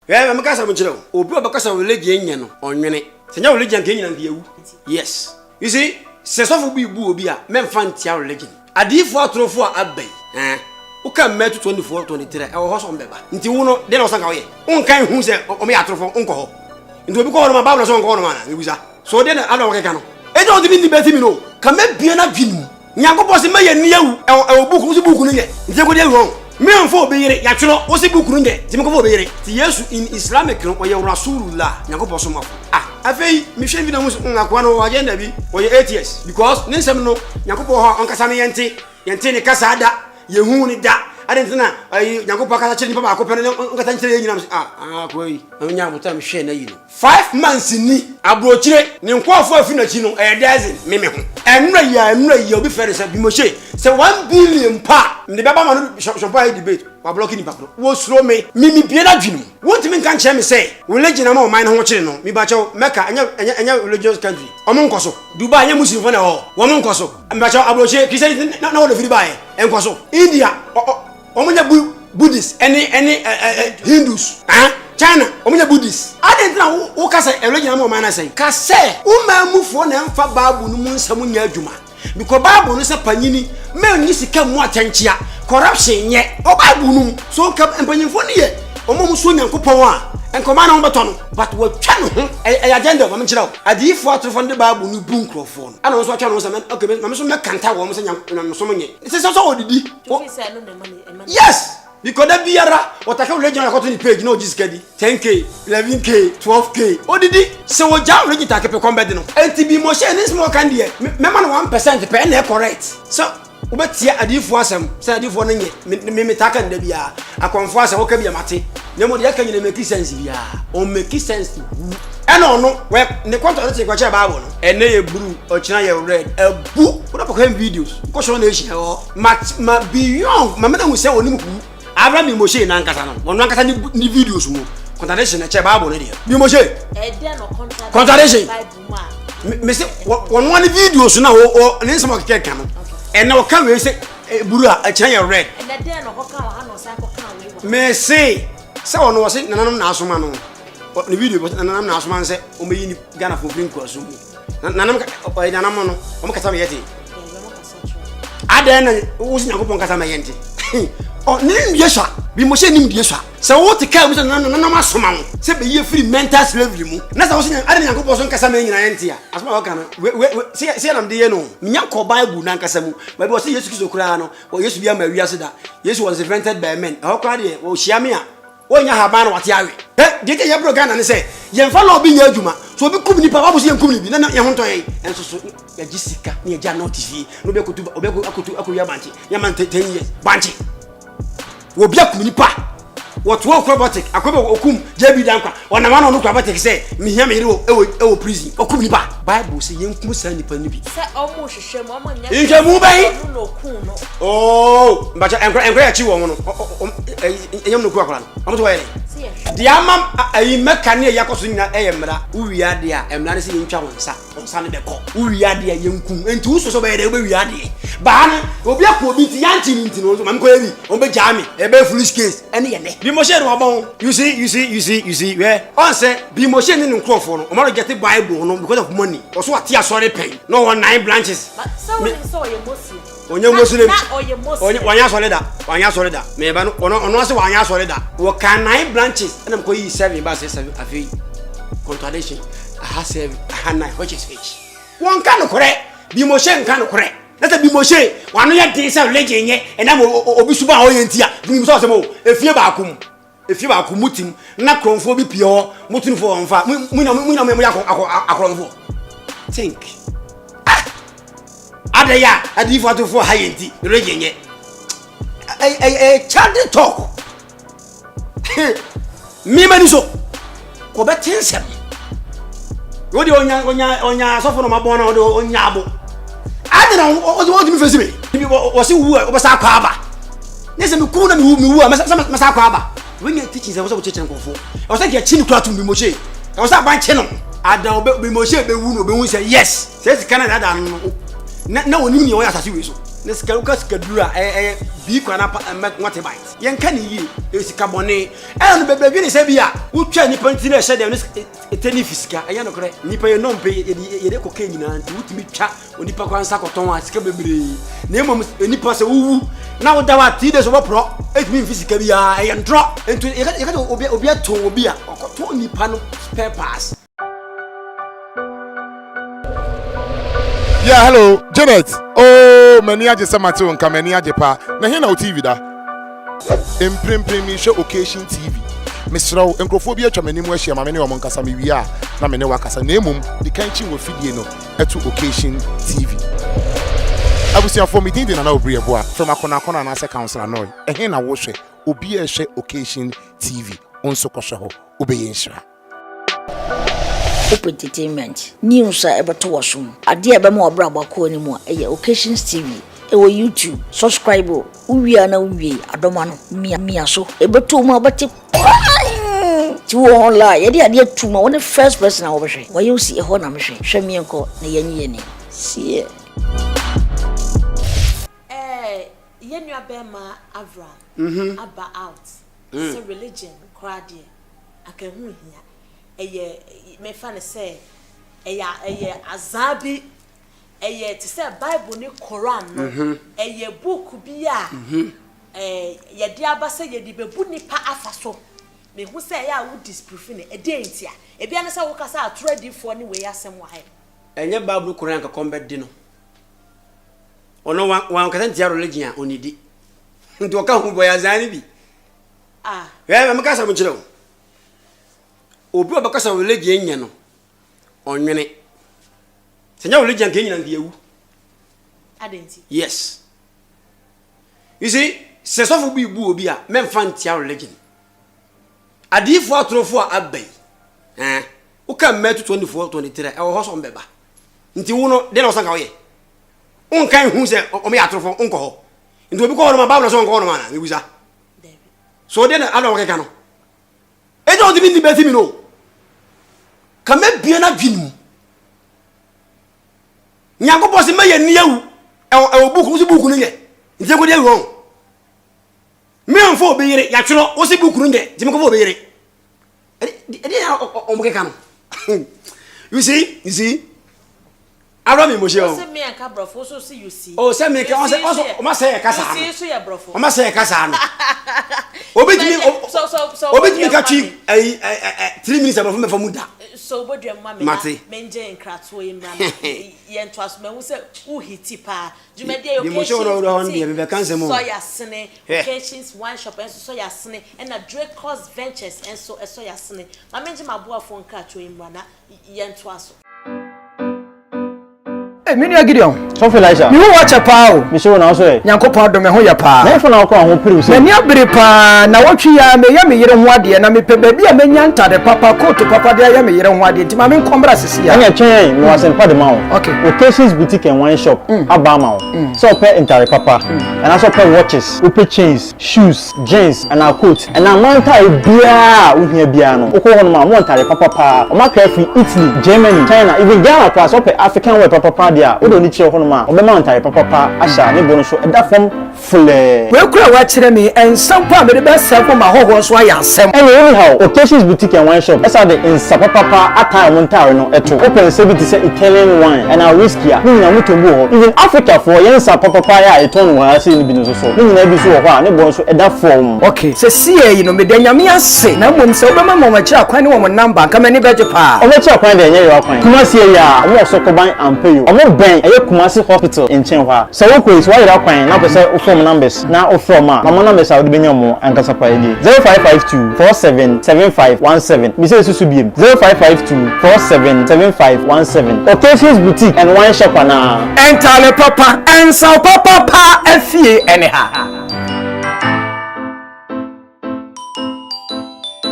Yeah, I'm a cassa with you. Or because of religion on your name. Senor religion can you? Yes. You see, says of be boobia, men find your religion. A deep 4 through 4 at bay. Who can make 24, 23, our horse on Beba. Until you know, they don't sang away. Unkind who said, or me out of uncle. Into a call of my Babylon song on man. So then I don't know. I don't mean the better me know. Come and be an abjin. Yanko was a million near our book was a book. They were wrong. Me and for be it, Yachino was a book. Timoko be it. Yes, in Islamic or your Rasulullah, Yanko Posoma. I say, Michel Vidamus Naquano agenda be or your 8 years. Because Ninsam no, Yanko Ankasami Yantini Casada, Yehuni da. I didn't know. Yanko Paka Chili Papa, Copenhagen. 5 months in me. I brought you in for Finachino, a dozen, Mimi. And Ray, you'll be fair as a Bimoshe. So 1 billion pa. The Baba shall buy debate while blocking the Papa. What slow me, Mimi Piena Jim. What do you mean can't me say? Religion among mine watching, me bacho, Mecca, and your religious country. Omoncoso, Dubai, Muslim for all. Womancoso, and Bacho Abroche, he said, not know the Dubai, and Coso, India. Omonya Buddhists, any Hindus, China, Omonya Buddhists. I didn't know who can say a regional man. I say, Casse, move for them for Babu Munsamunya Juma. Because Babu is a panini, men used to come more attention, corruption yet, or Babu, so come and pay for ye, or Momusun and Kupawa, and command on baton. But what channel a agenda of Mamma? I did for to fund the Babu new boom phone. I don't know what channels I meant. Okay, Mamma can't tell what I'm saying. This is also what did he? Yes, because that Biara, what I can legend I got on the page, no, just get it 10K, 11K, 12K. What did he? So what John Reggie take a combat? And to be more sharing more candy, Mamma 1% pen correct. So, but here I did for some, said you for me taken the Bia. I confess, I can be a mate. No more, can you make sense? Or make sense. I don't know where the quantity of Bible and a blue or China red a book. What about videos? Caution nation or much beyond. My mother will say, Abraham Moshe and Ankatano. One can the videos move. Contradiction a Bible. You Moshe. Contradiction. Mister, one videos now or an instant of canon. And now come we say Bura a China red. And that then may say, so no was it none of Nasumano. The video was an announced man said, Omi Ghana for Green Cross. Nanam by Danamano, Omcasamayeti. I then was not upon Casamayenti. Oh, name Yesha, be motioning Yesha. So what the car was an anonymous man, said be free mental slavery. That's I didn't go on Casamania. As my can say, I'm the no. Miako Bible Nankasamu, but was yes to Crano, or yes to be a Maria Seda. Yes was invented by men. How cried it? Oh, Shamia. When you have man what you did you ever and say, Yan follow being your Juma, so be Kumni Papa was young Kumni, then you want to and so Jessica near Janot TV, no be able to Akuya Banchi, Yaman 10 years, Banchi. Will be a Kumnipa. What work robotic, a couple of Okum, JB Danka, when a man on robotic say, Mihami, prison, or Kumnipa. Bible say, young Musan Panibi. Almost a shame, you can move. Oh, but I'm glad you want a young Quackland. I'm to the Amam, I make Kanye Yakosina Emra, we are there, and Nancy in Chawansa, on Sunday the call. We are there, young Kum, and two so bad, we are there. Bana, will be a poor bit Yantin into Mamquevi, Obejami, a very foolish case, and Bimoshen Wabon. You see, where I say, Bimoshen in Crawford, or get the Bible because of money, or so what Tia sorry pay. No one 9 branches. But so you Muslim. On your Muslim, one year solid, maybe on 1 year solid. What can 9 branches? And I'm going to 7 buses a fee. Contradiction. I have 7, which is fish. One can correct, Bimoshen can correct. Let it be Moshe, one year days of legend, and I'm Obisuba Orientia, if you bakum, if you are Kumutim, not conform pure, Mutin for on fire, Winamako. Think. Adaya, I did for high tea, raging yet. A child talk. Me Maniso, Quebec Tinsem. What do you on your sofa on my bonnet or on Yabo? I don't know what you first me. Was you was our Kaba? Listen to Kuna who are Masakaba. When your teachings, I was teaching for. I was like a chin cloth to be Moshe. I was not by channel. I don't be Moshe, the woman say yes. Says Canada. No one knew your as you wish. ne sika uka sika dura bi kwa na ngote bite yen ka ne yi sika bone no bebre ni se bia utwa nipa nti na hye dem eteni fisika aya no kore nipa ye no mpe ye de koka nyina nti utimi twa onipa kwa nsa koton a sika bebre na emom nipa se wuwu na wo da wa ti de so bopro etimi fisika bia ye ndro enti ye ka obi aton obi a okoto nipa no spare pass. Yeah, hello, Janet. Oh, many aje samatu nka many aje pa. Na here na TV da. Impremi show occasion TV. Misro enkrofo bi atwa manimu ahia ma me ne wo nkasa me wi a na me ne wakasa na emum di kanchi wo fidie no etu occasion TV. Abusia for me din na obri ebo a from akona na se council no. Here na wo hwe obi a hwe occasion TV onso kɔhwe ho obeye nhira. Entertainment news ebeto wasum ade ebema obrabo ko ni mu eye occasions TV ewo YouTube subscribe uwia na uwie adoma no mia so ebeto mu abati ti won la ye de ade atuma won first person a wo behwe wo yusi e ho na mehwe hwe mienko na yenye ni sie yenua bema Avram aba out so religion kwade akahu hia eye me fa ne say eye azabi eye ti say Bible ni Quran no eye book bi a ye de aba say ye di bebu nipa afaso me hu say ya wo disproof ne e de ntia e bia ne say wo kasa atradi fo ne we asem wa he enye Bible Quran ka kombedi no ono wan kasa ntia religion a onidi nti oka hu boya zani bi ya me kasa mo kire o obi obakasa religion nya no onwene senya religion ke nyina ndiawu adenti yes you see se so bi bu obi a memfa ntia religion adifo atrofo abai uka metu 24 23 e wo hoso mbeba nti wo no de na osanka wo ye unkan hu se o me atrofo unko ho nti obi ko ho no ma Bible so unko ho no ma na mebusa so de na ado wo keka no e do di beti mi no kame bia na dwinu nyango bosi ma ye niawu e buku so buku nye nti ko de won me onfo obeyire ya twero wo se buku nye ti me ko obeyire e ya o mke kan you see ara mi mo se o se me aka brofo so see you see o se me ka o ma se ka sa no so ya brofo o ma se ka sa no obetimi ka twi 3 minutes abafo me fa muda so bodwam ma me menje nkrato yimra ye ntoaso me hu se u hiti pa jumede yo so ya sene occasions one shop enso so ya sene and na Dracos Ventures enso so ya sene ma menje maboafo nkrato yimra na ye ntoaso. Mini Gideon. So feel like you watch a pow. Me show na so e. Nyankopon do me ho ya pa. Na ifo na akọ ho piri so. Me abiri pa na wotwi ya me yere ho ade na me pe ba bia menya ntade papa coat papa de ya me yere ho ade ti ma me nkombra sisi ya. Anya twen no wasen pa de ma o. Okay. Occasions boutique and wine shop aba ma o. So pe ntare papa. And also pe watches, upe chains, shoes, jeans and a coat. And a manta e bia wo hia bia no. Okọ ho no ma mo ntare papa pa. O ma ka fi Italy, Germany, China, even Ghana pa so pe African wear papa dia. O do ni chire ho no ma. O be ma ntare papa asha ne bo no so e da fam fule. We kura wa chire mi ensam pa me de be se ko ma hoho so aya nsem. Anyhow, Occasions boutique and wine shop. Esa de insapa papa attire montare no eto. Open say be say Italian wine and a whiskey. Ni na mutombu ho. Even Africa for yen sapa papa ya eton wa ase ni bi no so. Ni na bi so ho a ne bo so e da form. Okay, se sie yi no me de nyame ase na mom se obema mo ma kira kwan ni wo mo number ka mani beje pa. O me kira kwan de nye yo kwan. Kumasi ya, o mo so ko ban ampe yo. O mo ben e Kumasi hospital in Chenwa. So wo ko is why you kwan na pese o form numbers. Na o form a mama numbers a wo de benya mo ankasa pa edi. 0552 477517. Mi se susu biem. 0552 477517. Occasions boutique and wine shop na. Entale papa, ensa papa pa afie anyhow.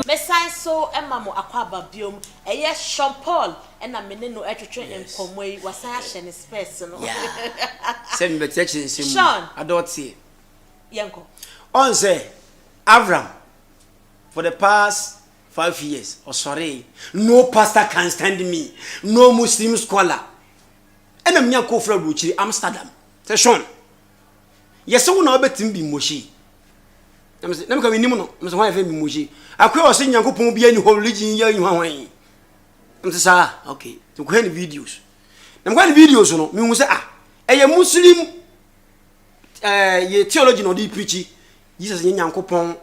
Mesai so emamo akwaba biom eye Sean Paul ena mene no etwetwe enkomoi wasan ahye ne space no. Say me betechi nsimu. Sean adoti. Yenko. On say Avram for the past 5 years or sorry no pastor can stand me, no Muslim scholar. And I'm nyako fra buchiri Amsterdam. Say Sean Yes, so na obetim bi moshi. Na me ka minim no, me so hwan fe bi moshi. Akwa o se Nyankopon bi ani ho religion ya hwan hwan. Me say okay. To go any videos. Na me go any videos no, me hu say eye Muslim ye theology no dey preach Jesus Nyankopon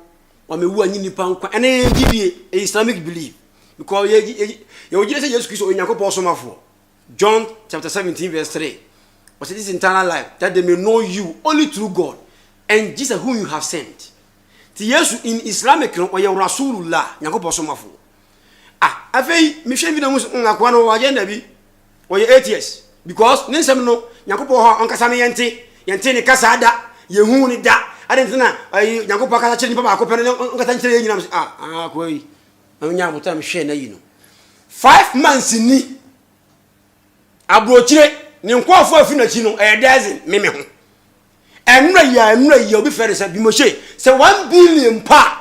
o me wu anyi nipa nkwa ene gidie Islamic belief because ye say Jesus Christ o Nyankopon somafo. John chapter 17 verse 3. But this eternal life, that they may know you only through God and Jesus whom you have sent. To Jesus in Islamic or your Rasulullah, Nyankopon somafo. Afei me hwe bi na mus ngakwa no agenda bi or your atheist because ninsem no Nyankopon ho onkasa me yente ne kasa da ye hu ni da adenti na Nyankopon kasa kire ni papa akopene onkasa kire nyina ko yi nya botam hwe na yi no 5 months ni abrochire ni nkwafo afi na chi no dozen meme ho enura ya obi fere se bi mo she se 1 billion pa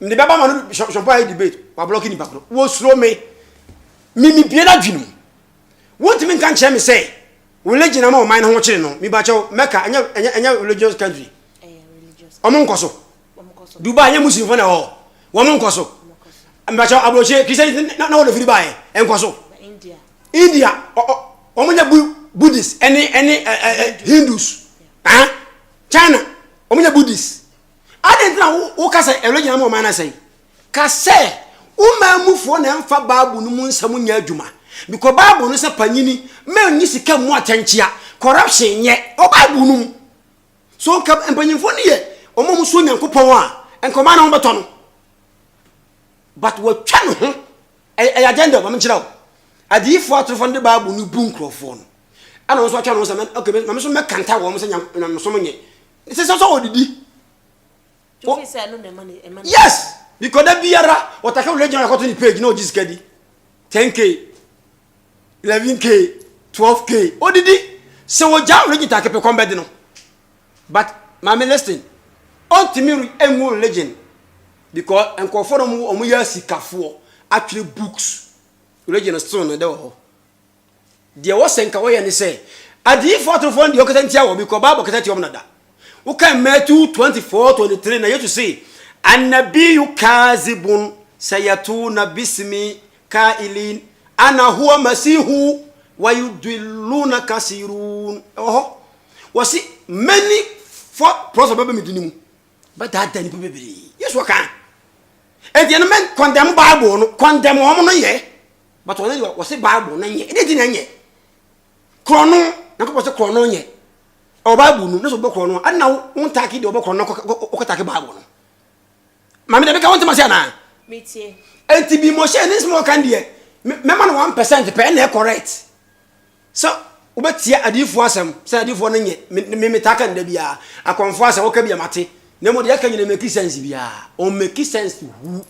ndi baba ma no shompa debate wa block ni bakro wo suro me mimi bie na dwinu won't me kan che me say religion am o man ho kire no mi ba che Mecca anya religious country religious omo nkoso Dubai anya muslim fo na ho wo mo nkoso mi ba che abroche Christian na wo le firi bae enkoso India omo nya Buddhist any Hindus China omo nya Buddhist adent na wo kasa religion am o man na say ka say umamufo na mfa Bible no mu nsam nya adwuma because Bible no se panyini me nyi sika mu atanchia corruption nye o Bible no so ka empanyimfo ne ye omom so Nyankopon a enkoma na hobeto no but what twa no ho agenda ma mkira o adifo atrofo ne Bible no bu nkrofo no ana so atwa no se okay me so me kanta wo mo se Nyankopon so nye se so odidi yes because that biara wataka religion akoto ni page no Jesus kadi 10k 11k 12k odidi se wo ja religion take pe combat no but mama listen ultimately enwo religion because enko for no omo ya sikafo actually books religion still no dey ho dia wo senka wo ye ni say adi for fund the okatantia wo because Bible okatati wo nada wo kan Matthew 24:23 na you say النبي كاذب سيأتون باسم كائلين أنا هو مسيح ويضلون كثيرون وسي many for prophets baby medinimu but that tani baby yes what can and the man condemn Bible no condemn wo no ye but wo say Bible na ye e dey na ye krono na ko say krono ye o Bible no so bo krono ana wo ntaki de bo krono ko take Bible no mami de be ka won tema se ana metie enti bi mo she ni small kan de me ma no 1% pe na correct so obetia adifo asem se adifo no nye me taka nda bia akonfo asem o ka bia mate na mo de aka nyina make sense bia o make sense hu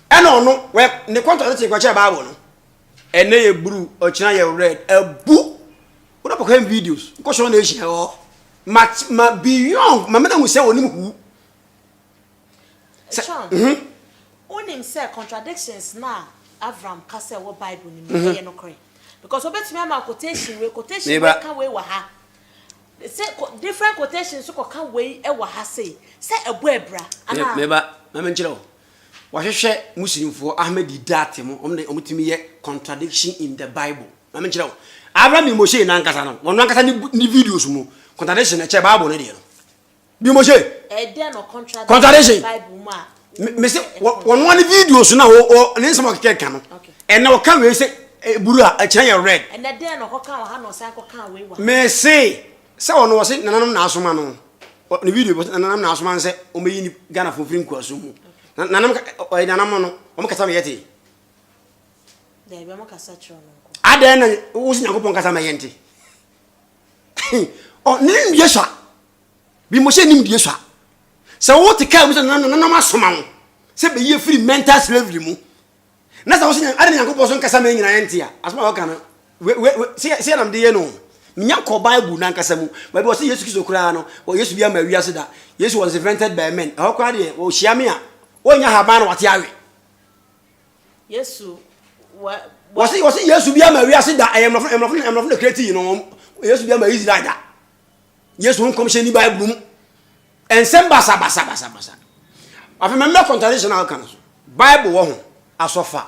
eno no we ne contract kwa cha Bible no ene ye blue o china ye red abu wo na pokam videos ko show na e share o ma beyond ma me na hu se onim hu Onim say contradictions na Avram kase wo Bible ni me no correct because obetumi am quotation we ka we wa ha say different quotations so ka we e wa ha say ebo ebra ana meba ma me nkire wo hwehwe muslimfo Ahmed Didat mo omtumi ye contradiction in the Bible ma me nkire wo Abraham Moshe na nkasa no wono nkasa ni videos mu contradiction e che Bible no de no bi Moshe dey no contradiction Bible ma me say one videos na o nsema keke no and na o kan we say buru a kire ye red and dey no ko kan ha no say ko kan we wa me say wono wo say nananum na asoma no ni video nananum na asoma say o meyi ni Ghana for free kwaso mu nananum no o mkasa me yete dey be mo kasa chiro no ko adan na wo si Nyankopon kasa me yente o ni Yesu bi mo she nim die so se wo te ka mu se nananum asoma mo se be ye free mental slavery mu na sa wo si adan Nyankopon so kasa me nyina yente a asoma wo kana se nam de ye no minya ko Bible na nkasa mu ba bi wo se Yesu Kristo kura no wo Yesu bia ma wiase da Yesu was invented by men ho kwa de wo hia me a wo nya haba na wate awe Yesu wo se Yesu bia ma wiase da emrofo na create no Yesu bia ma Israel da Yesu won commission ni Bible mu ensem basa. Afi me contradiction na kan so. Bible wo ho asofa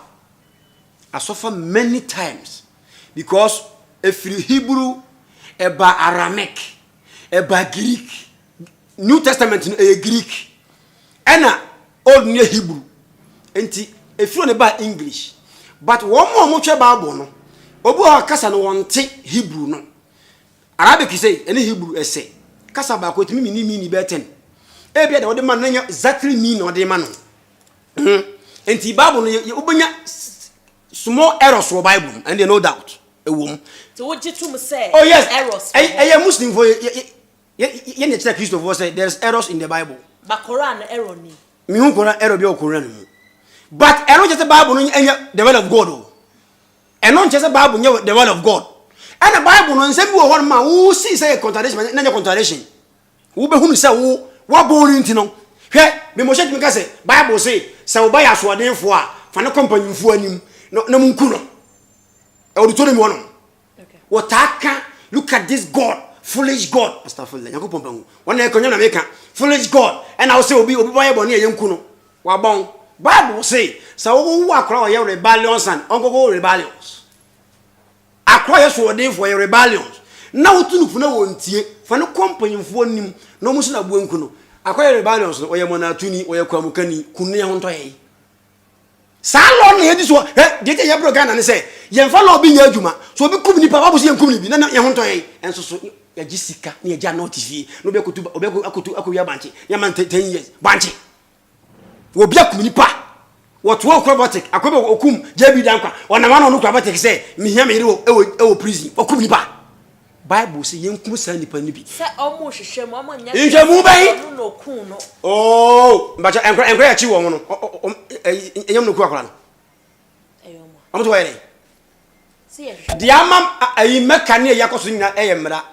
many times because if Hebrew eba Aramaic eba Greek New Testament Greek ena Old New Hebrew enti if you ba English but one more twa Bible no obu ha kasa no wonte Hebrew no Arabic say any Hebrew essay kasa ba ko timi ni beten e bia de wode man na exactly mean no de man no enti Bible no obenya small errors for Bible and there no doubt a woman so what you to say oh yes errors I Muslim for you need to Christopher say there's errors in the Bible but Quran error ni me hu Quran error bi o Quran mu but error just the Bible no the word of God o and not just the Bible the word of God and the Bible no nsem bi o hon ma wo see say contradiction na contradiction wo be hu say wo born into no hwe me mo sheti me ka say Bible say wo ba ya so odenfo a fa ne company fu anim na munku no e wo to me wono okay what aka look at this God foolish God astaghfirullah yakopon bangu wona e konya na meka foolish God and I will say obi boy bone e yanku no wa bon Bible say wo akra o ye rebellions and ongogo rebellions akra ye so odenfo ye rebellions na wotunufu na wontie fa ne company fu anim na musu na buanku no akra ye rebellions o ye monatuni o ye kwamukani kunu ye honto ye salon na yedi so de te ye bro Ghana ne say ye mfa la obi nya adwuma so obi kum ni pa babu so ye kum ni bi na ye honto ye enso so ya gisika na ye ja not TV no be akotu akoya banche ya man 10 years banche obi akum ni pa what wo robotic akobe okum JB dankwa ona ma no robotic say me hia me yire ewo prison okum ni pa Bible say yenkum san ni pa ni bi say omo hwehwe mo omo nya nhwemu bai no kun no oh mbacha enkra ya chi wo no enyam no ku akora no eyomo omo to were see ye dia mam ayi meka ne yakoso nyina eyemra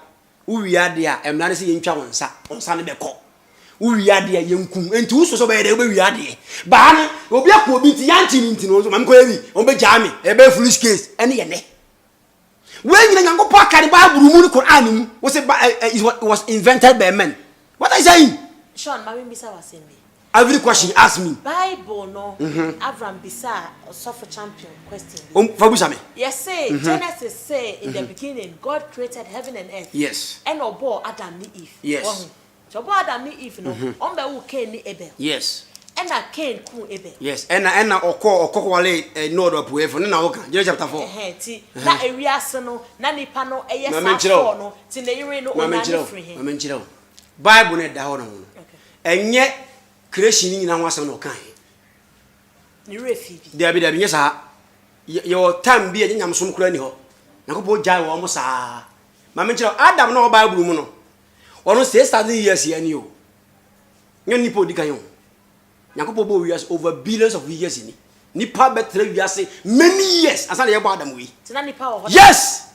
uwia de a emra ne se yentwa wonsa ne beko uwia de yenkum enti usoso be de wia de ba ne obi akọ obi ti yanti ni ntino so mam ko ewi on be jami e be foolish case ene ye ne when you nyango pa kari Bible mu ni Quran mu it was invented by men. What are you saying? Sean, my bisa was saying me. Every question ask me. Bible no. Abraham bisa suffer champion question. Fabusa me. Yes say Genesis say in the beginning God created heaven and earth. Yes. And obo Adam ni Eve. Yes. So obo Adam ni Eve no. On be wo Cain ni Abel. Yes. And a Cain ku Abel. Yes. And okoko wale no do pu efo na woka. Genesis chapter 4. Ti na ewiase no na nipa no eye sa no ti na yire no ona ni free him. Mamenchiro. Bible ne da ho no. Enye creation ni na ho asem no kan. Ni refi bi. Dabi nyesa. Your time bi enyam som kura ni ho. Nakopo jai wo mo sa. Mamenchiro Adam no Bible mu no. Ono 6,000 years here ni o. Nyo nipo di kan yo. Nakopo bo years over billions of years ni. Nipa betre wiase many years asana ye bo Adam we. Tina nipa wo. Yes.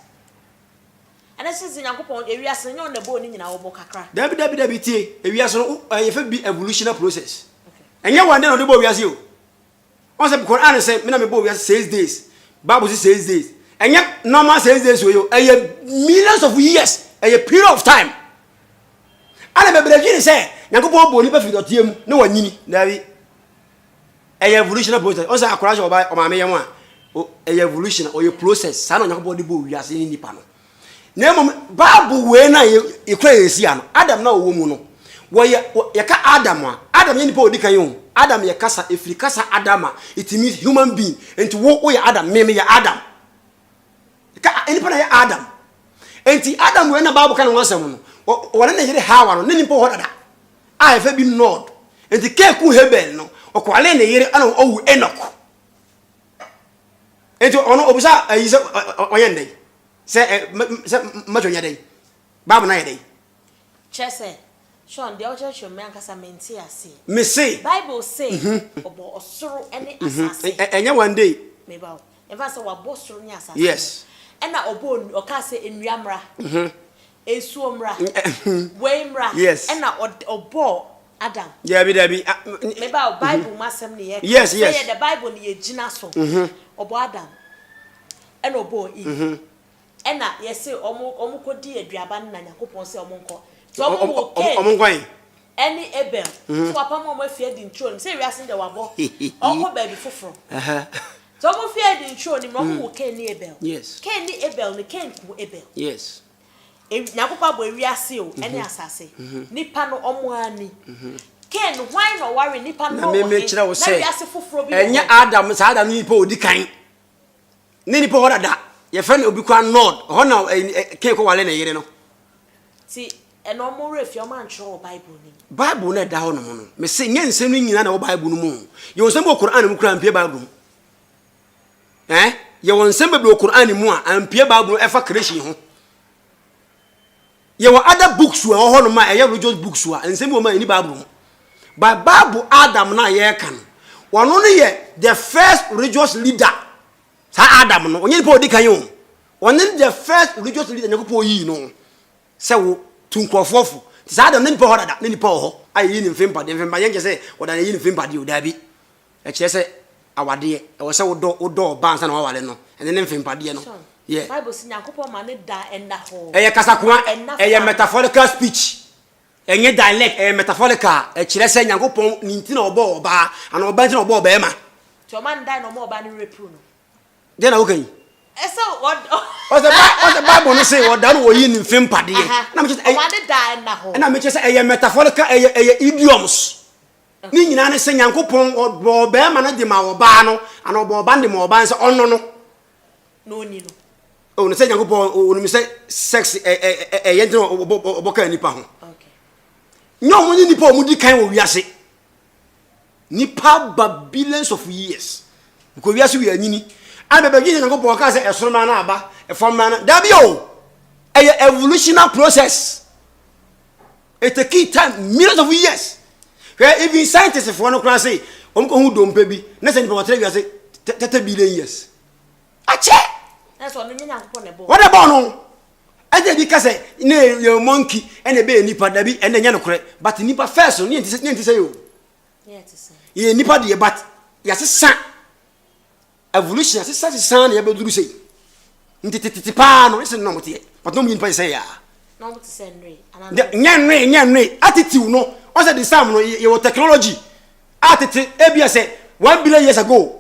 And I says Yankopon ewiase nyo na bo ni nyina wo bo kakra. Dabi tie. Ewiase no e fe bi evolutionary process. Enye one day no de bo wiase o. On say Quran say me na me bo wiase 6 days. Bible say 6 days. Enye normal 6 days we yo. Millions of years. A period of time. Ana be brejini say Yankopon bo ni pa fi dotie mu na wanyini. Dabi. Evolutionary process. On say akora o ba o ma me yem a. Evolution or your process. Sa na Yankopon de bo wiase ni nipa no. Nemo Bible we na ekura yesia no Adam na owo mu no wo ye ka Adam ye nipa odika yon Adam ye kasa efiri kasa Adama it means human being enti wo ye Adam me ye Adam ka nipa na ye Adam enti Adam we na Bible kan wasam no wona na yire Hawa no nipa ho dada a efa bi nod enti keku Hebel no okwale na yire ana owu Enoch enti ono obusa ayise oyende say macho nyadai Bible na yadai Chese Sean the ojo show me ankasa menti ase me say Bible say obo osoro ene asase enya one day me ba eva say wa bosoro ni asase yes ena obo oka say enuamra esuomra weimra yes ena obo Adam dabi me ba Bible masem ne ye yes say the Bible ne ye gina so obo Adam ena obo Eve ena yesi omo kodi aduaba na Yakopon se omo nko so omo wo ke omo nkwan any Abel. So upon my fear in throne. Say we are seeing the wabo. Uncle baby for. So I'm feared in throne. Who can Abel? Yes. Can Abel? The can Abel. Yes. Nyakopa boy we are seal any assassin. Nipa no omwani. Ken why no worry nipa no. Me chira wo say. Na we foforo bi. Enye Adam sa Adam nipa odi kan. Ni nipa ho dada. Ye fa na obi kwa nod. Ho na ken ko wale na yire no. See, and no more if your man show Bible. Bible na da ho no mo no. Me say nye nsem ni nyina na wo Bible no mu. Ye nsem bo Quran mu kura mpie Bible. Ye won nsem be Quran mu a ampie Bible e fa creation ho. Ye were other books were all my religious books were and same woman in the Bible. But Bible Adam na ye can. One only the first religious leader. Sa Adam no. Onye po di kan yo. One the first religious leader nyakopo yi no. Se wo tunkrofofo. Sa Adam ni po ho dada, ni po ho. Ayi ni mfimpa, de mfimpa yenje se woda ni mfimpa di odabi. E kire se awade e wo se wo ban sa na wawale no. Ene ni mfimpa de no. Yeah. Bible sin Yankopon man da enda ho. Eye kasakwa, eye metaphorical speech. Enye dialect, eye metaphorical. E kire se Yankopon ni nti na obo oba, ana oba nti na obo oba e ma. To man die no more oba ni repro no. De na wo kan. So what the Bible no say what dan wo yi ni mfem pade. Na me kire man da enda ho. Na me kire se eye metaphorical, eye idioms. Ni nyina ne se Yankopon obo oba e ma na de ma oba no, ana obo oba de ma oba nse onno no. No ni no. Oh, no say Yankopon o no say sex yente oboka nipa ho. Okay. Nyo mo ni nipa o mudi kan wo wiase. Nipa billions of years. Because wiase we anyini. And be begin Yankopon ka say esoro na aba, e form na da bi o. Evolutionary process. It take time millions of years. Where even scientists for no class say, ko hu dompe bi, na say nipa wotre wiase 30 billion years. Ache. That's what you Yankopon e bo. What about no? Ade bi ka say na your monkey and e be nipa da bi and nya no kore, but nipa first no enti say yo. Yeah, to say. Ye nipa de but ya se evolution ya se san na ya be duru say. Enti pa no ese no motie. But no nipa say ya. No to say nre. Nyanre attitude no. O say the same no your technology. Attitude ebia say 1 billion years ago.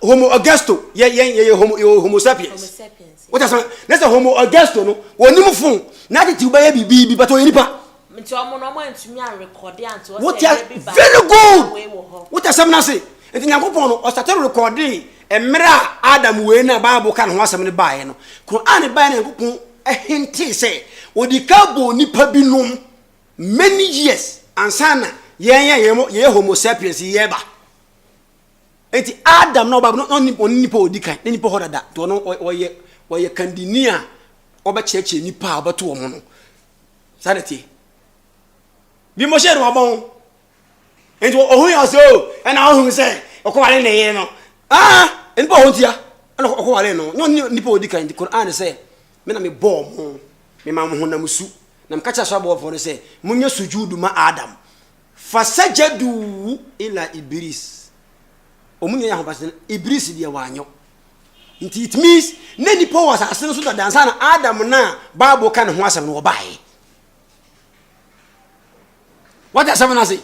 Homo Augusto, Homo sapiens. What is let's Homo Augusto no? Woni fun. Na ti uba bibi but o nipa. Nti omo no mo antumi an record anti o say very good. What is am na say? Enti Yankopon no o start recording emra Adam we na Bible kan ho asem ne baaye no. Quran baaye na Yankopon hinti say odika bo nipa bi nom many years ansana ye Homo sapiens ye ba. Enti Adam no ba no nipa odikan nipa hodada to no oye kandinia obecheche nipa abato omo no sanity bi mo share wa bon enti ohun ya so e na ohun se okowale na ye no nipa hontia na okowale no nipa odikan di Quran say me na me bom mo me ma mo honam su na me kacha so abo fo no say munye sujudu ma Adam fasajadu ila Iblis omunye ya hobase Iblis dia wanyo nti it means na nipa was asene so da dansa na Adam na Bible kan ho asem no obae. What does someone say?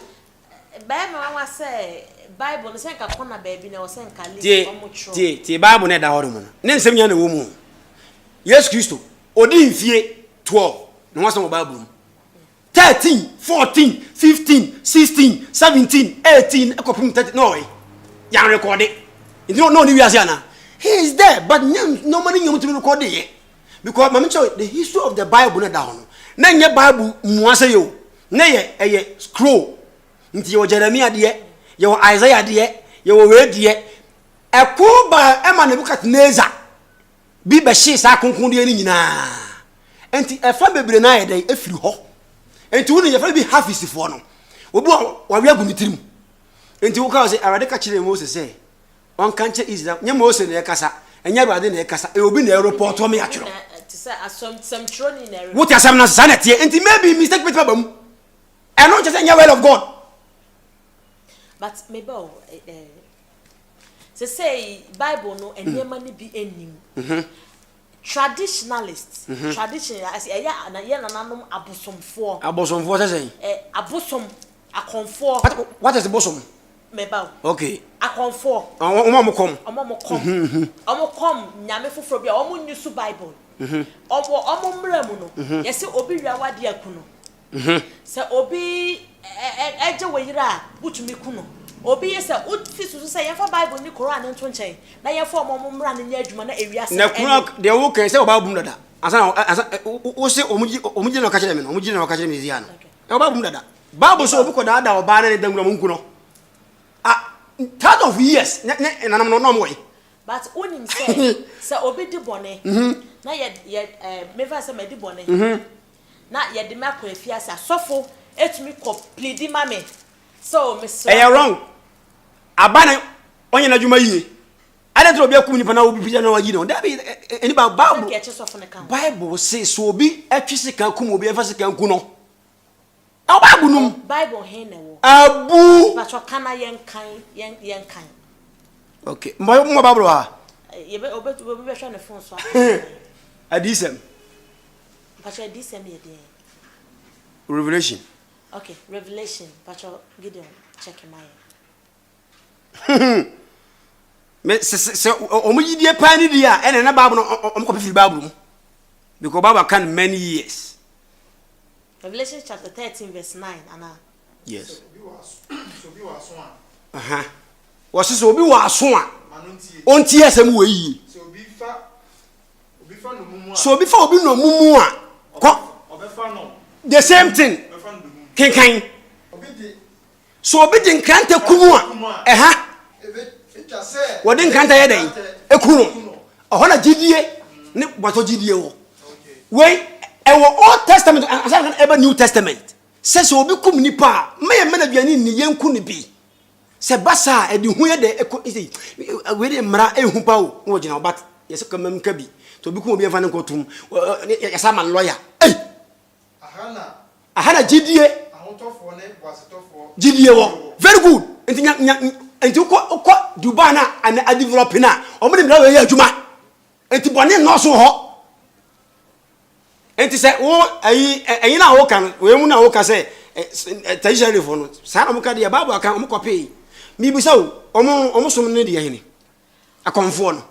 Mama say Bible no say ka kona baby na o say ka live omutro. Tie Bible na da horo mu na nsem nya na wo mu. Yes Christo odi mfie 12 na ho asem Bible 13 14 15 16 17 18 ekopum 30 no yan record it. You no we are he is there, but nobody knew to record it. Because mama show the history of the Bible na down. Na nye Bible muase yo. Na ye scroll. Nti yo Jeremiah de, yo Isaiah de, yo we de. Ekoba ema Nebukadnezar. Bi be hye sa konkon de ni nyina. Enti efa bebre na ye de efiri ho. Enti wo ne ye fa bi half is for no. Obi wa wi agumitirim. Enti wo ka say arade ka kire Moses say on kanche Israel nya Moses na kasa enya arade na kasa e obi na report o me atwero to say some training na what you asam na sanity enti maybe mistake bit ba mu e no just enya will of God but maybe say Bible no enyema ni bi enim traditionalist traditional as eya na ye nananom abosomfo say abosom akonfo what is the bosom meba okay akonfo omo kom nyame foforo bia omo nyusu bible omo mramu no yesi obi wi awade akuno se obi eje weyira butumi kuno obi yesa ufisu say yefa bible ni Quran nto nchen na yefa omo mra ne nya adwuma na ewiase na kuna de wo kan say oba bum dada asa wo se omuji na ka kire me no omuji na ka kire me zia no oba bum dada bible so obi ko dada oba na dangura mu nku no thousands of years na no way but onim say obi di bone na ye meva say me di bone na ye di makọ efiase asofo etumi ko pleadi mame so me so wrong abana onye na dwuma yie ada tro obi akum nipa na obi pija na waji no da be eni ba bible say so obi atwisi kan kum obi afasi kan ku no bible num bible he na wo abu ba cho kana yen kan okay mo bible ha ye be obi be hwa ne phone so adisem ba cho adisem ye de revelation okay revelation ba cho Gideon check my me se omuyidie pa ni dia ene na bible no ko fili bible mu because bible can many years Revelation chapter 13 verse 9 ana yes so bi wa so a wo se obi wa so a onti asem we yi so obi fa no mumu a so obi fa obi no mumu a ko obi fa no the same thing kenkan obi di so obi di nkanta kumu a wodi nkanta ye den ekunu oho na gidie ne boto gidie wo we ewo Old Testament and ever New Testament says obi kum nipa me na duani ni yenku ni bi se basa e di hu ye de we de mra ehu pa wo wo gina but yes kamam ka bi to obi kum obi afa ne kotum yasa man lawyer ahana gidie ahotofo ne boasetofo gidie wo very good enti ko Dubai na an develop na o mo de mra we adwuma enti bone no so ho enti se wo ayi na wo kan we mu na wo ka se tajari fo no sa na mo ka de babu aka mo kopi mi bi sa o som ne de yene akonfo no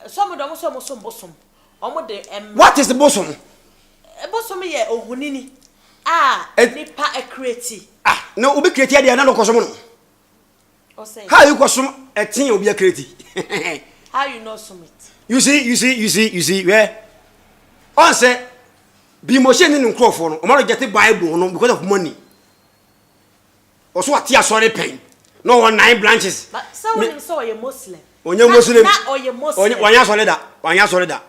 some do mo som bosom o mo de what is the bosom bosom ye ohunini nipa create no obi create dia na no kosom no o say how you kosom etin obi create how you know some it you see where on say be motion in crofo no o ma get bible no because of money also atia sorry pen no one 9 branches but someone so you muslim onye muslim na o you muslim wanya solid da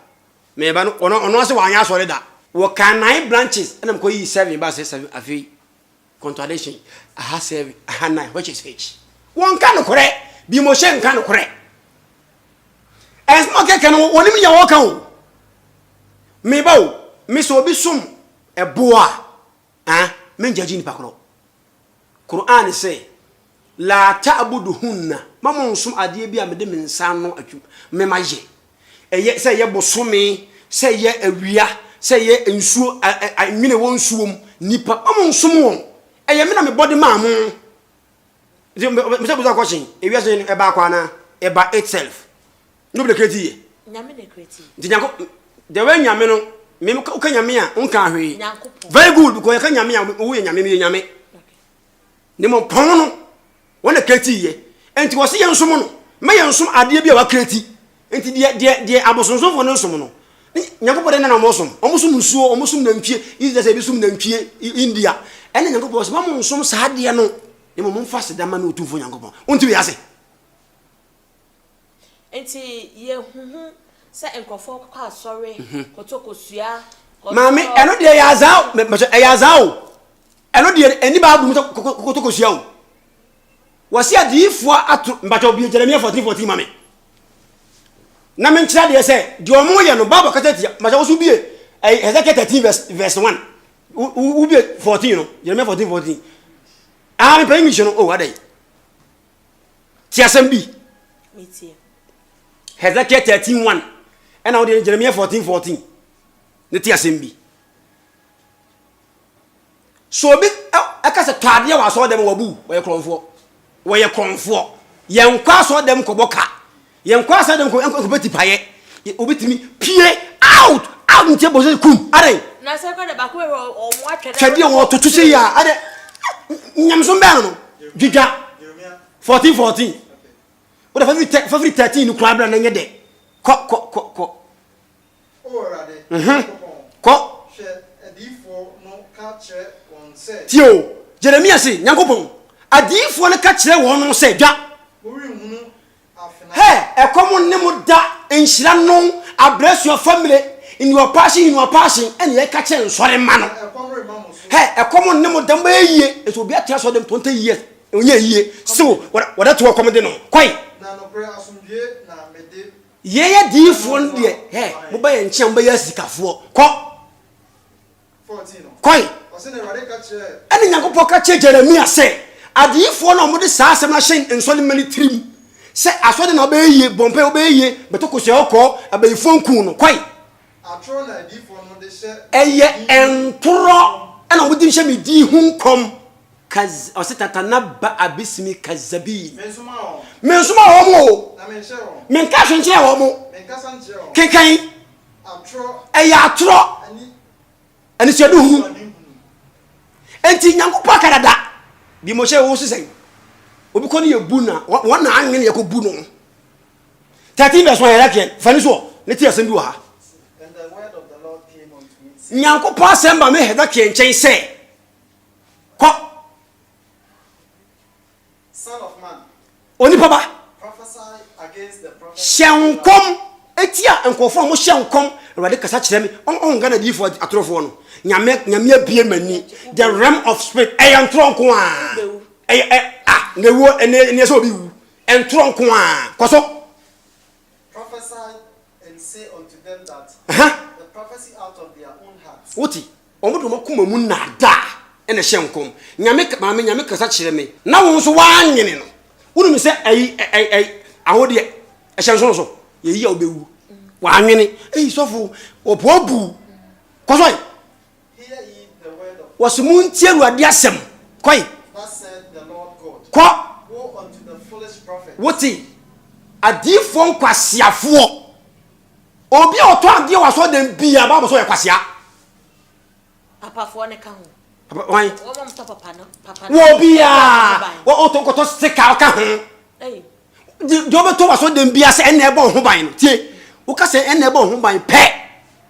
me ba no ono se wanya solid da wo kan 9 branches and am ko yi 7 ba say 7 afi contradiction I have 7 I have 9 which is h one kan correct be motion kan correct as no ke kan woni mi ya wo kan o me ba o me so obi sum e boa me njaji ni pakro Quran say la ta'buduhunna mamon sum ade bi a me de me nsan no atwu me maye eye say ye bosome say ye awia say ye nsuo anwene won nsuom nipa mamon sum won eye me na me body ma mo me say buza question ewia say e ba kwa na e ba itself no be create ye nyame na create di nyanko de we nyame no me ka nyame a unka hwe very good because ka nyame a wo ye nyame me nyame ni mo pon no wona create ye enti wo se ye nsom no me ye nsom ade bi a wa create enti de abosonso fo no nsom no nyanko de na mo som nsuo omosom na ntwie is say bi som na ntwie India ene nyanko bo so mo nsom sa ade no ni mo mfa se da ma me otumfo nyanko bo unti wi ase enti ye huhu se enkofo kwa sorry kotokosua mami eno de ya zao me ya zao eno de eni ba bu kotokosua o wasi adifo atu mbacho bi Jeremia 14:14 mami na men kira de se de omo ye no baba katati mbacho wo su bie Ezekiel 13 verse 1 u bie 14 no Jeremia 14:14 me pay mission o wadai ti asem bi metie Hezekiah 13:1 ɛna wo de Jeremiah 14:14 ne ti asɛm bi so obi aka sɛ twadeɛ wa so dem wabu wɔyɛ krɔmfoɔ yɛn kwa so dem kɔbɔka yɛn kwa so dem kɔbɛti paye obi timi pie out ntie bo se kum ade na sɛ kɔ de ba ko o mo atwede twade wo totu se ya ade nyamso mbɛ no dwidwa 14:14 what the favorite 13 no kura bra na nye de ko ko hwɛ adifo no ka kyerɛ wɔn sɛ tio Jeremia se nyankopɔn adifo no ka kyerɛ wɔn no sɛ dwa wɔrehunu afena hey ekomo ne mo da enhyira no address your family in your passion and ye ka kyerɛ nsɔre ma no hey ekomo ne mo da ma yie eso obi atia so dem 20 years onye yie so what to come de no kwai na no prayer asomdwe na mede ye difo no de hey mo ba ye nkyɛn mo ba ye sikafo kɔ 14 no kwai ɔsɛ na Awurade ka kyerɛ ɛne nyankopɔn ka kyerɛ Jeremia sɛ adiyifo no mo de saa asɛm na hyɛn nsɔle mani tirim sɛ asɔde na ɔbɛyie bɔmpe ɔbɛyie betokosɛ ɔkɔ abayifo nku no kwai atoro na adifo no de hyɛ ɛyɛ ɛntoro ɛna mo de hyɛ me di hu nkom kaz ɔsɛ tatana ba abisimi kazabi mensuma wɔ mo na menhyɛ wɔn menka hwenkyerɛ wɔ mo menkasa nkyerɛ wɔn kenkan atoro ɛyɛ atoro ɛne sɛ do hu enti nyankopɔn kadada bi mo hyɛ wo sesɛn obi kɔ ne yɛ bu na wɔn na anwe ne yɛ kɔ bu no 13 verse 1 yɛ lakɛ fani so ne ti asɛm bi wɔ ha and the word of the Lord came unto me nyankopɔn asɛm ba me hɛda kɛ nkyɛn sɛ kɔ son of man onipa ba prophesy against the prophet hyɛnkom etia nkɔfo mo hyɛnkom Awurade kasa kyerɛ me on Ghana difo atorofo no nyame abie mani the realm of spirit ɛyɛ ntronko a na wo ene sɛ obi wu entronko a kɔso prophesy and say unto them that the prophecy out of their own hearts woti omodo makoma mu nada ene hyɛnkom nyame kasa kyerɛ me na wo nso waanyene no wonu sɛ ahode ɛhyɛnso so yeyi a obewu waanyene sɔfo opobu kɔso hear ye the word of wasumuntie Awurade asɛm kɔi that said the Lord God kɔ woe unto the foolish prophet woti adifo nkwasiafo obi a ɔtɔ adeɛ waso dem bia ba so yɛ kwasia papa fo ne ka ho wan wo mom to papa wo bia wo ɔtɔ sika ka ho di obeto waso dem bia sɛ ene ɛbɔ ho ban no tie wo ka sɛ ene ɛbɔ ho ban pɛ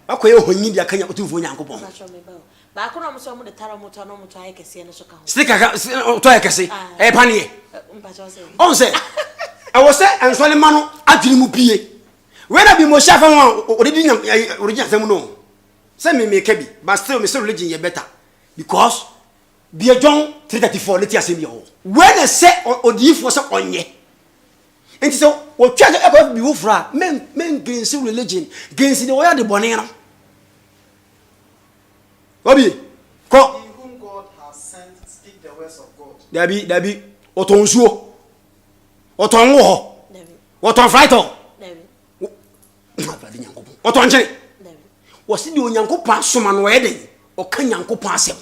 akɔyɛ honyi dia kanya otumfo nyankopɔn ba ko no mo so mo de tara mo to no mo to aye kese ne so ka ho sika ka to aye kese panie mpa cho se on sɛ ɛwɔ sɛ ensɔle ma no adwiri mu bie wena bi mo shafa ho odidi nyam origin asɛm no sɛ me ka bi but still me say religion ye better because be John 3:34 let asɛm bi ho when sɛ odiyifo sɛ onye enti sɛ wo twa ɛkɔ bi wo fra men gensi religion gensi de wo ya de bɔne no obi ko he whom God has sent speak the words of God dabi otonsuo otonwo ho oton fraito oton chene wasi di onyankopɔn asoma no yɛ den ɔka nyankopɔn asɛm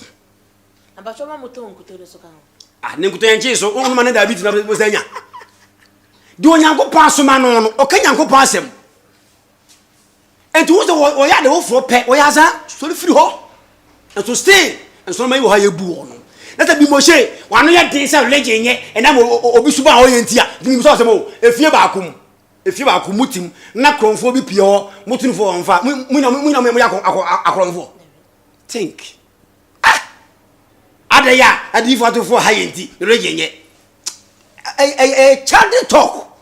abacho ma moto nkuto de so ka ho ne nkuto yɛnche so on ma ne David na bo sanya di onyankopɔn asoma no ɔka nyankopɔn asɛm enti wo sɛ wo ya de wo fro pɛ wo ya za so le firi hɔ and to stay and so ma yi wo ha ye bu wo no na ta bi mo hye wano yɛ den sɛ religion nyɛ ɛna obi suba ho yɛ ntia di mi so asɛm o efie ba akum mutim na kronfo bi pie ho mutunfo onfa mu ya akronfo think adaya adifo atofo ha yɛ nti religion nyɛ child talk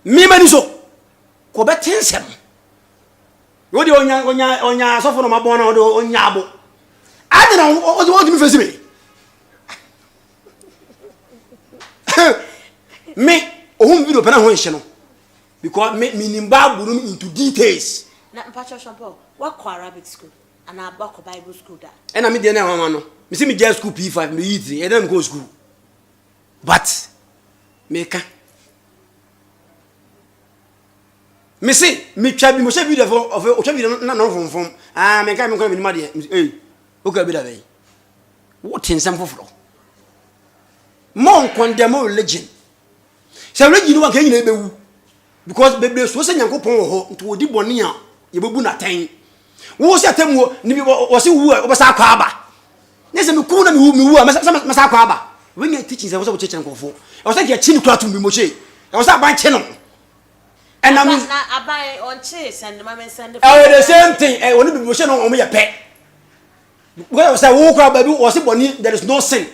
me mani so ko betensem wo de onya sofo no mabon na wo de onya abo adena wo de mi fesi me ohun video pena ho nhye no because me nimba buru into details na mpacho shampoo wa kwa Arabic school ana ba ko Bible school da ena me de na ho no me see me just school P5 me yi3 ena me go school but me ka me say me twa bi mo she video of o twa video na no fonfom ah me kai me kwa me ma de eh o ka bi da be what in some foforo mon condemn religion say religion wa kan nyina be wu because bebe so say Nyankopon ho nto odi bone a ye bebu na tan wo se atem wo ni bi wo se wu o be sa kwa aba ne se me ku na me wu a me sa kwa aba when you teaching say wo se wo cheche nkofo o se ke chi ni kura tu bi mo she o se aban che no and I mean abai on che send mama send the same thing woni bi mo she no o me ye pe because say wo kwa baby wo se bone there is no sin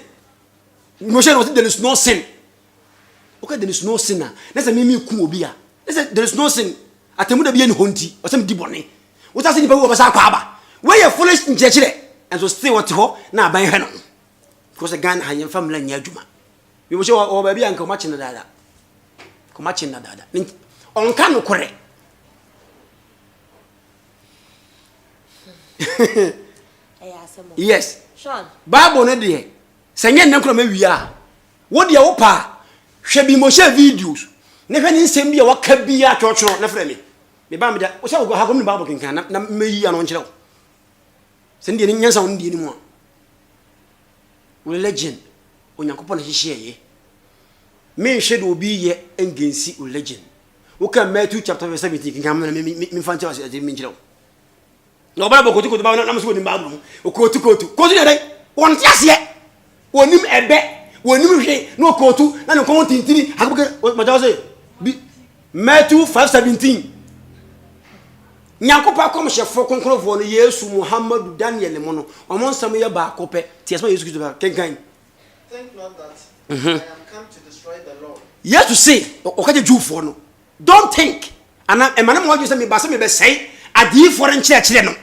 mo she no there is no sin okay there is no sin na say me ku obi a there is no sin atemu da bi any honti o say di bone what say ni pa wo ba sa kwa aba we ye foolish nchechire and so stay what ho na aban he no because gan ha yen family nya adwuma we mo she o ba bi anka ma china dada ko ma china dada on ka no kore yes Sean Bible no de senye nnan kro ma wia wo de wo pa hwe bi mo she videos ne hwe ni nsem bi a waka bi a twotwo na fra me ba me da wo se wo ha kom ni Bible kinkan na meyi ano nkyere wo se ndi ni nyansa wo ndi ni mu a religion Onyankopon na hihie ye me hwe de obi ye engensi religion wo ka Matthew chapter 17 kinkan me fa nkyere wo me nkyere wo no ba ko tuko ba na mso ni Bible ko tuko ne dai won tiase wonim ebe wonim hwe no kotu na ne ko tintiri akobke ma jaw say Matthew 5:17 Nyankopon akom hyefo konkrofo no Yesu Muhammadu Daniel mo no omonsam ye ba akopɛ tiasma Yesu Kristo ba kenkan think not that I am come to destroy the law. Yesu say okaje Jewfo no don't think ana emane mo adwo say me ba say me be sei adifo re nkyerɛkyerɛ no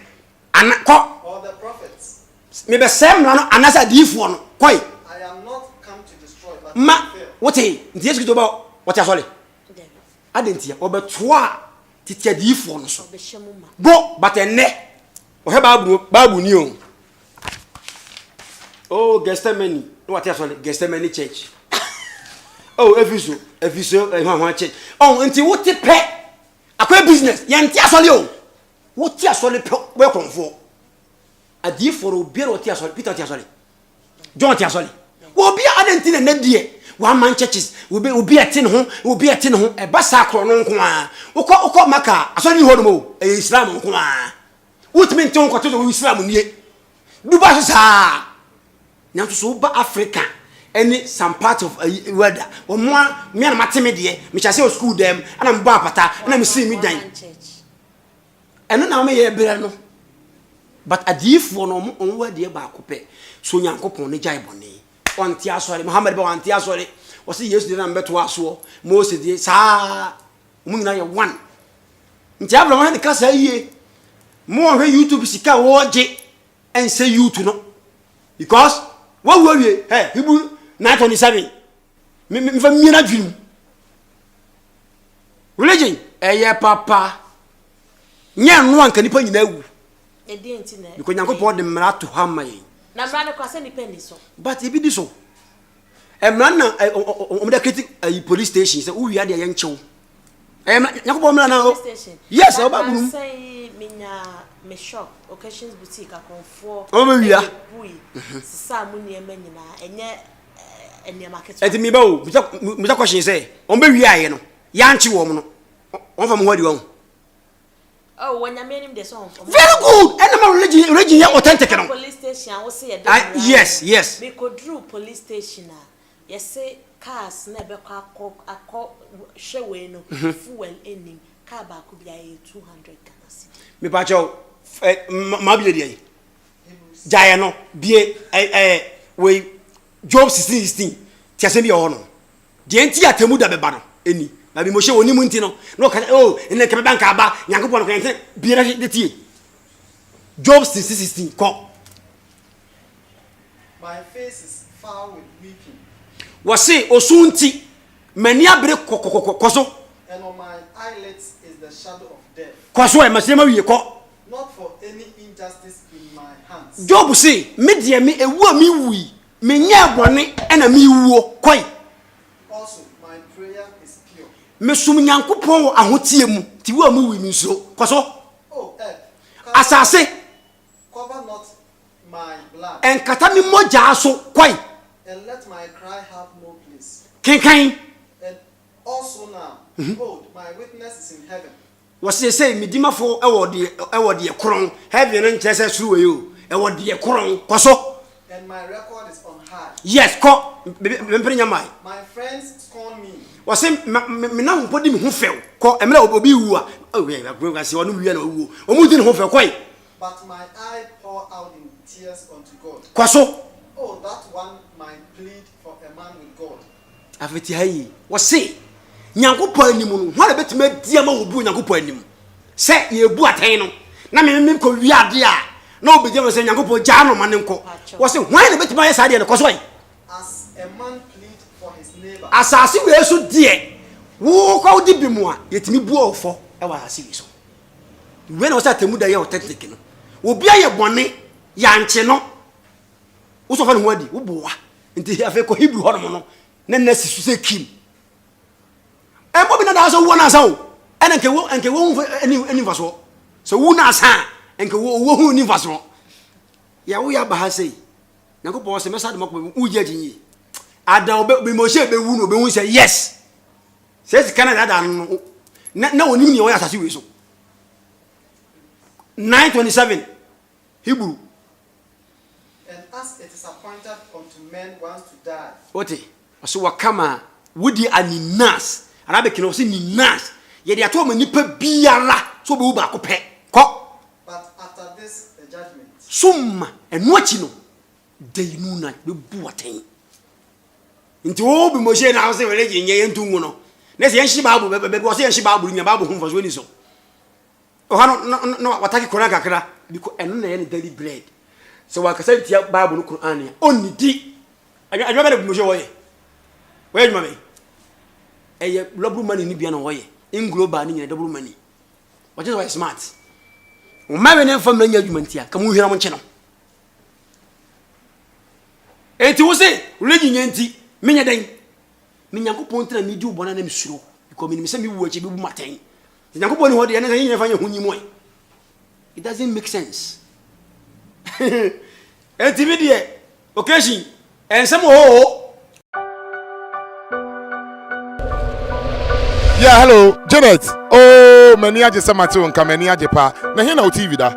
ana kɔ Or the prophets. me be sem no ana say adifo no koi I am not come to destroy but ma to fulfill. wote nti Yesu Kristo ba wote asole adentia obetoa titi adifo no so go but enne o he Bible ni o oh Gethsemane no wote asole Gethsemane church oh Efeso hwan church oh nti wote pe akwa business yente asole o wote asole pe we konfo adifo ro bi ro wote asole Peter wote asole John wote asole wo bi adentina na die one man churches will be a tin ho e ba sakro no nko a ukọ maka asori ho no mo e Islam nko a utimi nton kwato do Islam nie duba so sa nyanto so ba Africa any some part of weather o mo me na mateme de me chase o school dem ana me ba apata ana me see me dan eno na me ye bere no but adifo no on wade ba akopɛ so Nyankopon ne jai bone wanti asori Muhammad ba wanti asori o se Yesu de na mbeto aso Moses de sa mu nyina ye one nti Abraham ha de kasa yie mo hwe YouTube sika wo je en say YouTube no because what we hey Hebrew 9:27 me fa mi na dwum religion eye papa nya no anka nipa nyina wu e di enti na because Nyankopon de mra to ha mai na mra ne kwase ni pendi so but e bi di so emra na omda critic police station say uwi ade yan chew Nyankopon mra na yes o ba buru say minya me shop occasions boutique akonfo o ba wia sisa mu ne ma nyina enye ene market eti mi ba o mi ta question say on ba wia ye no yanchi wo mo no on fa mo hodi wo oh when you name the song very good and my religion ya authentic no police station wo say yes we could through police station yes say cars na be akọ hwewe no fuel enim car ba ko bia 200 Ghana cedi me pa cho ma bi dey jaya no bie we Job 16:16 ti asem bi ho no de enti atemu da be ba no eni na bi mo hye oni mu nti no no ka oh ene ke be banka ba Nyankopon ko ente bie na de tie Job 16:16 ko My face is foul with weeping. Wase osunti mani abere kokokokoso And on my eyelids is the shadow of death. kwaso e masema wie ko Not for any injustice in my hands. Job say me de me ewu mi wui me nya bone na mi wuo koi Also, my prayer is pure. Mesum Nyankopon ahotie mu ti wo amu wi mi so kwaso Oh, asase cover not my blood enkata mi moja so kwai and let my cry have no place. kenkan And also now, behold, my witness is in heaven. wo say midimafo e wo de kron heaven no nkyese suru we o e wo de kron kwaso And my record is on high. yes ko me nyamai My friends scorn me. wo say me na mpodi me hu few ko emra obi wu a o we ga se wonu wi na wu o mu di ne hu few kwai But my eye pour out in tears unto God. kwaso Oh, that one might plead for a man with God. afeti hayi wo say Nyankopon anim no ho na betima dia ma obu Nyankopon anim se ye bu atan no na me ko wi ade a na obedi mo se Nyankopon ja no ma ne nko wo say ho na betima ye saade ne kwaso ai As a man plead for his neighbor. asase we so die wo ko di bi mu a yetimi bu ofo e wa asase wi so we na wo sa temu da ye o technique no obi aye bone ya nche no wo so fa ne ho adi wo bu wa nti afa ko Hebrew ho no na na sisu se kim e mo bi na da so wo na sa o ena nke wo ani faso so wo na sa nke wo hu ni faso ya wo ya ba ha sei Nyankopon se mesa de makọ wo je jinyi ada obi mo she be wu no be hu say yes says Canada da no na onim ni wo ya sase we so 9:27 Hebrew. And as it is appointed unto men once to die. Ote so wakama wudi aninas arabe kino se ninas ye de ato manipa biara so be wo ba ko pe ko But after this the judgment. summa eno achi no deinu na be buaten nti wo bi mo she na se wele je nye ntu ngu no na se yen shi baabu be wo se yen shi baabu nya baabu hu faso ni so o ha no wataki kora kakra biko eno na ye ne daily bread so wakasa tia baabu no Quran ya onidi adwa be mo she wo ye wo adwa me eye double money ni bia na wo ye in global ni nya double money what is why smart o ma we ne fam na nya adwuma ntia kam hwira mo nche no enti wo se religi nyanti menya den Nyankopon tra mi di ubona na misuro because mi se mi wu achi bi bu maten Nyankopon ni ho de na nya fa nya hunyimu ai it doesn't make sense enti bi de occasion ensem ho Yeah, hello, Janet. Oh, many aje samate on many aje pa. Na here na TV da.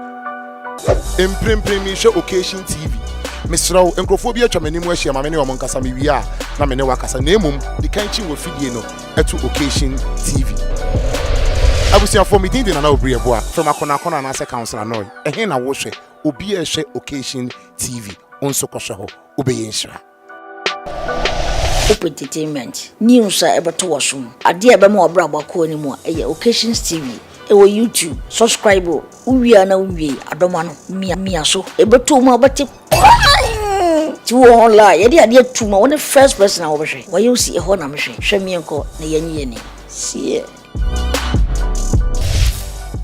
Imprimi show occasion TV. Misro enkrofo bi atwa manim ahia ma me ne o monkasa me wi a na me ne wakasa na emum di kanchi wo fidie no eto occasion TV. Abusia for me din na obri ebo a from akona na se councilor no. Ehe na wo hwe obi a hwe occasion TV onso kwohwe ho obeye nhira. Entertainment news a ebeto wasum ade ebe ma obra gbako ni mu a Occasions TV ewo YouTube subscribe uwia na uwie adoma no mia so ebeto mu abati ti wo la ye de ade tuma won first person a wo behwe wo yusi e ho na mehwe hwe mienko na yenye ni sie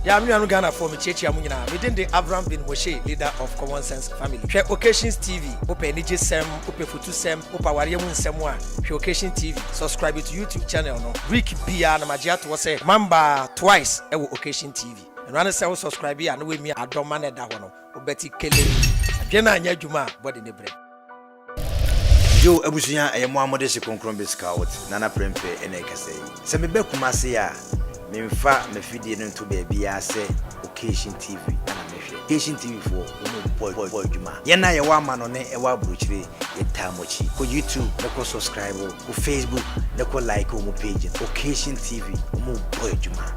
ya mi anu Ghana for me chechi amunyina me den de Abraham bin Moshe, leader of Common Sense family. Hwe Occasions TV open ni jesem open futu sem opa ware mu nsem a hwe Occasion TV subscribe to YouTube channel no week bia na magia to say mamba twice e wo Occasion TV and run say subscribe ya no we mi adoma na da ho no obeti kele adwe na anya adwuma body ne bre yo abusuya ayemo amode se konkron be scout nana prempe ene kase se me be kuma se ya memfa me fidie no to baby ya se Occasion TV ana mehwe Occasion TV for no boy juma ye na ye wa ma no ne e wa bruchire ye tamochi ko YouTube ne ko subscribe ko Facebook ne ko like o mo page Occasion TV o mo boy juma